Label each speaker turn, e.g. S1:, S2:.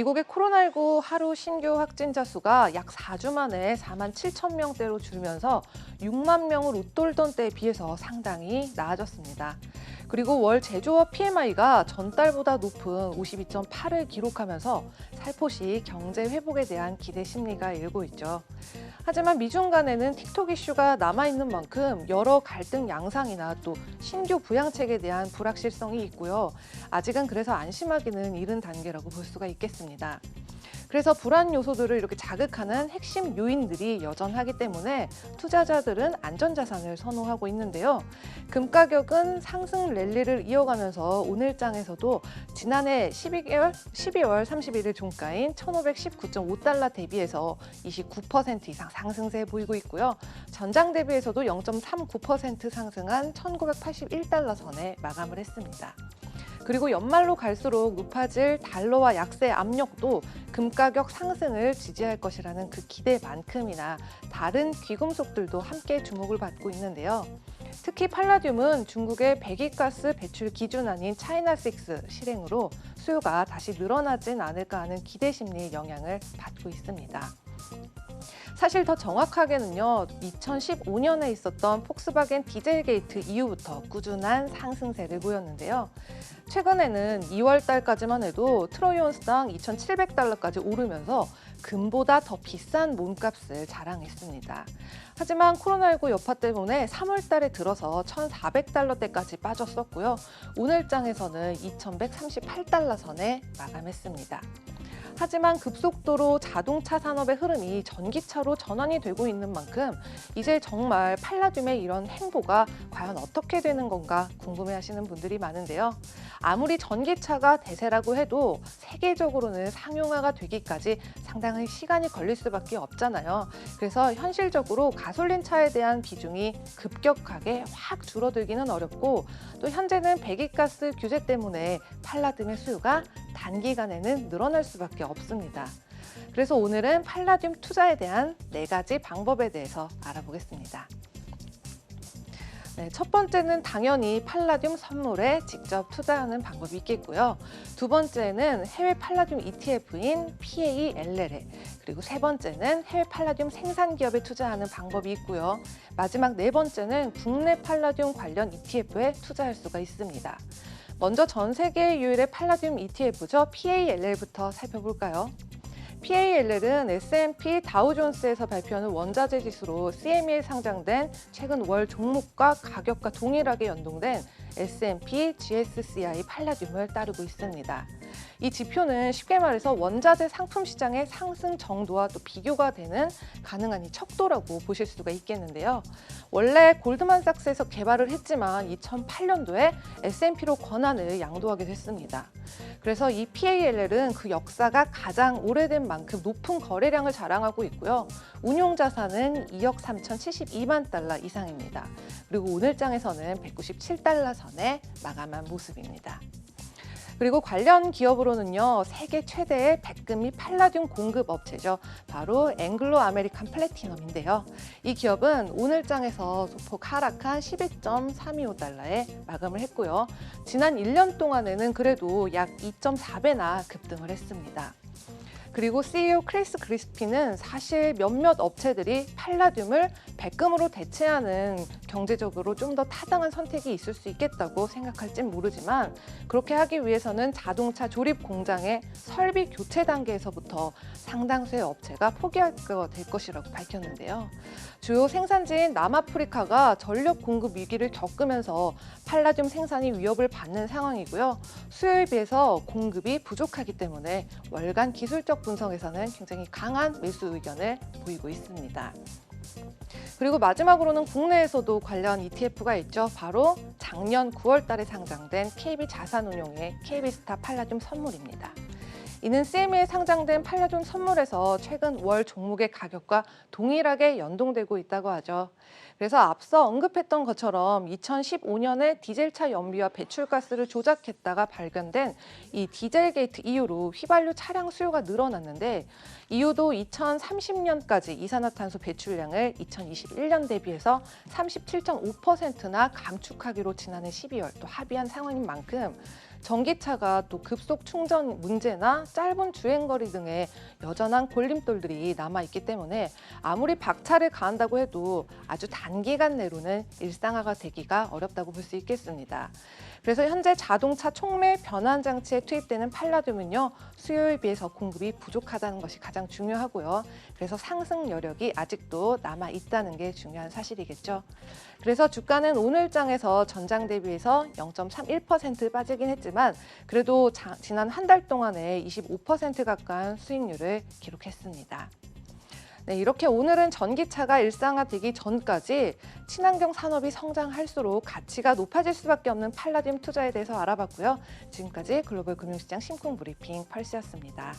S1: 미국의 코로나19 하루 신규 확진자 수가 약 4주 만에 4만 7천 명대로 줄면서 6만 명을 웃돌던 때에 비해서 상당히 나아졌습니다. 그리고 월 제조업 PMI가 전달보다 높은 52.8을 기록하면서 살포시 경제 회복에 대한 기대 심리가 일고 있죠. 하지만 미중 간에는 틱톡 이슈가 남아있는 만큼 여러 갈등 양상이나 또 신규 부양책에 대한 불확실성이 있고요. 아직은 그래서 안심하기는 이른 단계라고 볼 수가 있겠습니다. 그래서 불안 요소들을 이렇게 자극하는 핵심 요인들이 여전하기 때문에 투자자들은 안전자산을 선호하고 있는데요. 금 가격은 상승 랠리를 이어가면서 오늘장에서도 지난해 12월 31일 종가인 1,519.5달러 대비해서 29% 이상 상승세 보이고 있고요. 전장 대비해서도 0.39% 상승한 1,981달러 선에 마감을 했습니다. 그리고 연말로 갈수록 높아질 달러와 약세 압력도 금 가격 상승을 지지할 것이라는 그 기대만큼이나 다른 귀금속들도 함께 주목을 받고 있는데요. 특히 팔라듐은 중국의 배기가스 배출 기준안인 차이나6 실행으로 수요가 다시 늘어나진 않을까 하는 기대 심리의 영향을 받고 있습니다. 사실 더 정확하게는요, 2015년에 있었던 폭스바겐 디젤 게이트 이후부터 꾸준한 상승세를 보였는데요. 최근에는 2월 달까지만 해도 트로이온스당 2,700달러까지 오르면서 금보다 더 비싼 몸값을 자랑했습니다. 하지만 코로나19 여파 때문에 3월 달에 들어서 1,400달러대까지 빠졌었고요. 오늘장에서는 2,138달러 선에 마감했습니다. 하지만 급속도로 자동차 산업의 흐름이 전기차로 전환이 되고 있는 만큼 이제 정말 팔라듐의 이런 행보가 과연 어떻게 되는 건가 궁금해하시는 분들이 많은데요. 아무리 전기차가 대세라고 해도 세계적으로는 상용화가 되기까지 상당히 시간이 걸릴 수밖에 없잖아요. 그래서 현실적으로 가솔린 차에 대한 비중이 급격하게 확 줄어들기는 어렵고 또 현재는 배기가스 규제 때문에 팔라듐의 수요가 단기간에는 늘어날 수밖에 없습니다. 그래서 오늘은 팔라듐 투자에 대한 4가지 방법에 대해서 알아보겠습니다. 첫 번째는 당연히 팔라듐 선물에 직접 투자하는 방법이 있겠고요. 두 번째는 해외 팔라듐 ETF인 PALL에, 그리고 세 번째는 해외 팔라듐 생산 기업에 투자하는 방법이 있고요. 마지막 네 번째는 국내 팔라듐 관련 ETF에 투자할 수가 있습니다. 먼저 전 세계 유일의 팔라듐 ETF죠. PALL부터 살펴볼까요? PALL은 S&P 다우존스에서 발표하는 원자재 지수로 CME에 상장된 최근 월 종목과 가격과 동일하게 연동된 S&P GSCI 팔라듐을 따르고 있습니다. 이 지표는 쉽게 말해서 원자재 상품 시장의 상승 정도와 또 비교가 되는 가능한 이 척도라고 보실 수가 있겠는데요. 원래 골드만삭스에서 개발을 했지만 2008년도에 S&P로 권한을 양도하게 됐습니다. 그래서 이 PALL은 그 역사가 가장 오래된 만큼 높은 거래량을 자랑하고 있고요. 운용 자산은 2억 3,072만 달러 이상입니다. 그리고 오늘장에서는 197달러 선에 마감한 모습입니다. 그리고 관련 기업으로는요, 세계 최대의 백금 및 팔라듐 공급 업체죠. 바로 앵글로 아메리칸 플래티넘인데요. 이 기업은 오늘장에서 소폭 하락한 12.325달러에 마감을 했고요. 지난 1년 동안에는 그래도 약 2.4배나 급등을 했습니다. 그리고 CEO 크리스 그리스피는 사실 몇몇 업체들이 팔라듐을 백금으로 대체하는 경제적으로 좀 더 타당한 선택이 있을 수 있겠다고 생각할진 모르지만 그렇게 하기 위해서는 자동차 조립 공장의 설비 교체 단계에서부터 상당수의 업체가 포기하게 될 것이라고 밝혔는데요. 주요 생산지인 남아프리카가 전력 공급 위기를 겪으면서 팔라듐 생산이 위협을 받는 상황이고요. 수요에 비해서 공급이 부족하기 때문에 월간 기술적 분석에서는 굉장히 강한 매수 의견을 보이고 있습니다. 그리고 마지막으로는 국내에서도 관련 ETF가 있죠. 바로 작년 9월 달에 상장된 KB자산운용의 KB스타 팔라듐 선물입니다. 이는 CME에 상장된 팔라듐 선물에서 최근 월 종목의 가격과 동일하게 연동되고 있다고 하죠. 그래서 앞서 언급했던 것처럼 2015년에 디젤차 연비와 배출가스를 조작했다가 발견된 이 디젤 게이트 이후로 휘발유 차량 수요가 늘어났는데 이후도 2030년까지 이산화탄소 배출량을 2021년 대비해서 37.5%나 감축하기로 지난해 12월 또 합의한 상황인 만큼 전기차가 또 급속 충전 문제나 짧은 주행거리 등의 여전한 골림돌들이 남아있기 때문에 아무리 박차를 가한다고 해도 아주 단기간 내로는 일상화가 되기가 어렵다고 볼 수 있겠습니다. 그래서 현재 자동차 촉매 변환 장치에 투입되는 팔라듐은요, 수요에 비해서 공급이 부족하다는 것이 가장 중요하고요. 그래서 상승 여력이 아직도 남아 있다는 게 중요한 사실이겠죠. 그래서 주가는 오늘 장에서 전장 대비해서 0.31% 빠지긴 했지만 그래도 지난 한 달 동안에 25% 가까운 수익률을 기록했습니다. 네, 이렇게 오늘은 전기차가 일상화되기 전까지 친환경 산업이 성장할수록 가치가 높아질 수밖에 없는 팔라듐 투자에 대해서 알아봤고요. 지금까지 글로벌 금융시장 심쿵 브리핑 펄스였습니다.